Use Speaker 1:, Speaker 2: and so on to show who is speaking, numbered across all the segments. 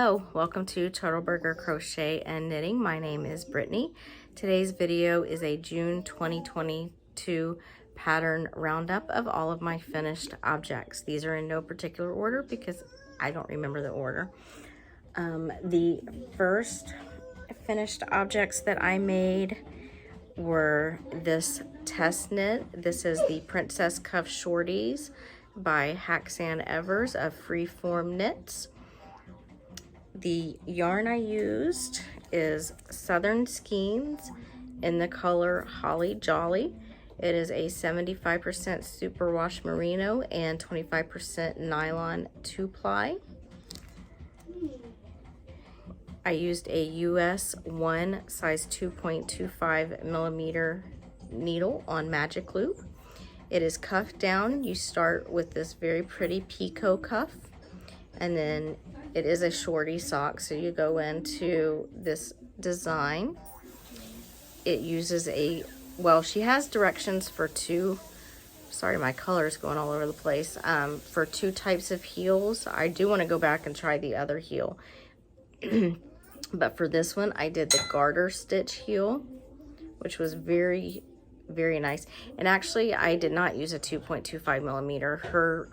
Speaker 1: Hello, welcome to Turtleburger Crochet and Knitting. My name is Brittany. Today's video is a June 2022 pattern roundup of all of my finished objects. These are in no particular order because I don't remember the order. The first finished objects that I made were this test knit. This is the Princess Cuff Shorties by Haxann of Freeform Knits. The yarn I used is Southern Skeins in the color Holly Jolly. It is a 75% superwash merino and 25% nylon 2-ply. I used a US 1 size 2.25 millimeter needle on magic loop. It is cuffed down. You start with this very pretty picot cuff, and then it is a shorty sock, so you go into this design. It uses she has directions for sorry, my color is going all over the place, for two types of heels. I do want to go back and try the other heel. But for this one, I did the garter stitch heel, which was very, very nice. And actually, I did not use a 2.25 millimeter. Her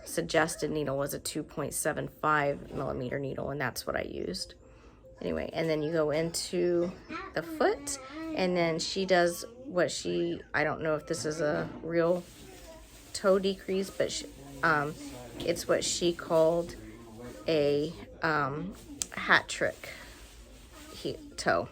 Speaker 1: suggested needle was a 2.75 millimeter needle, and that's what I used. Anyway, and then you go into the foot, and then she does what I don't know if this is a real toe decrease, but it's what she called a hat trick toe.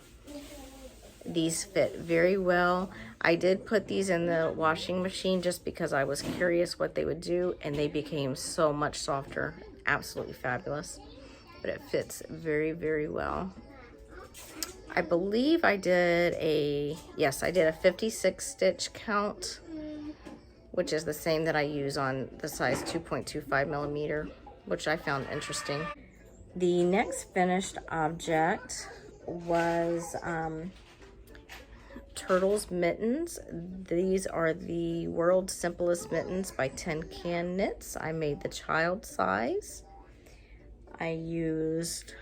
Speaker 1: These fit very well. I did put these in the washing machine just because I was curious what they would do, and they became so much softer. Absolutely fabulous. But it fits very, very well. I believe I did a 56 stitch count, which is the same that I use on the size 2.25 millimeter, which I found interesting. The next finished object was Turtles Mittens. These are the World's Simplest Mittens by Tin Can Knits. I made the child size. I used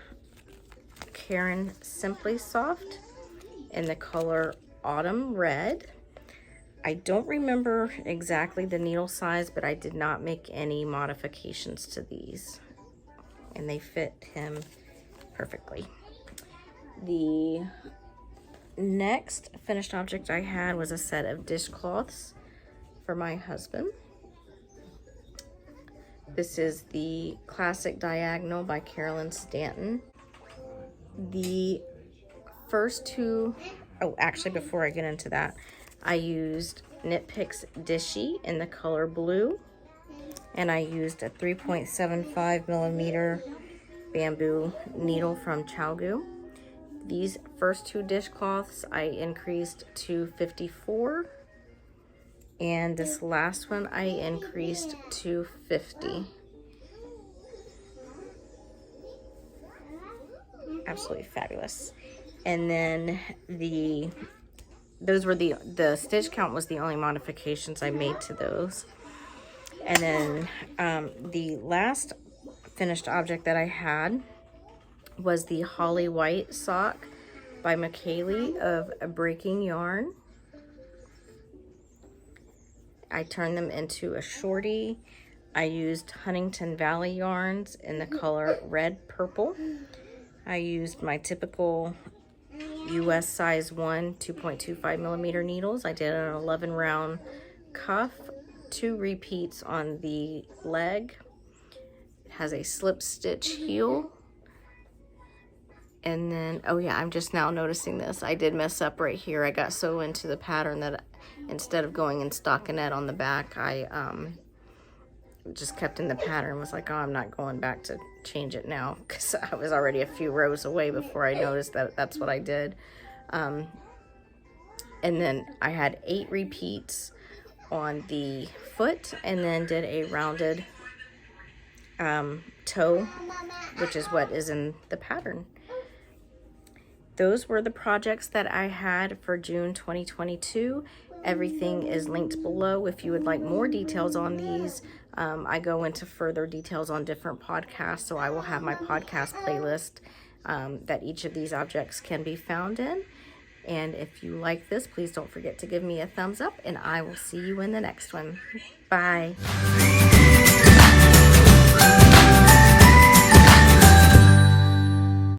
Speaker 1: Karen Simply Soft in the color Autumn Red. I don't remember exactly the needle size, but I did not make any modifications to these, and they fit him perfectly. The next finished object I had was a set of dishcloths for my husband. This is the Classic Diagonal by Carolyn Stanton. The first two, actually before I get into that, I used Knit Picks Dishy in the color blue, and I used a 3.75 millimeter bamboo needle from Chalgu. These first two dishcloths I increased to 54, and this last one I increased to 50. Absolutely fabulous. And then the stitch count was the only modifications I made to those. And then the last finished object that I had was the Holly White sock by McKaylee of Breaking Yarn. I turned them into a shorty. I used Huntington Valley yarns in the color Red Purple. I used my typical US size 1 2.25 millimeter needles. I did an 11 round cuff, 2 repeats on the leg. It has a slip stitch heel. And then, I'm just now noticing this. I did mess up right here. I got so into the pattern that instead of going in stockinette on the back, I just kept in the pattern. Was like, I'm not going back to change it now, because I was already a few rows away before I noticed that that's what I did. And then I had 8 repeats on the foot, and then did a rounded toe, which is what is in the pattern. Those were the projects that I had for June 2022. Everything is linked below if you would like more details on these. I go into further details on different podcasts, so I will have my podcast playlist that each of these objects can be found in. And if you like this, please don't forget to give me a thumbs up, and I will see you in the next one. Bye.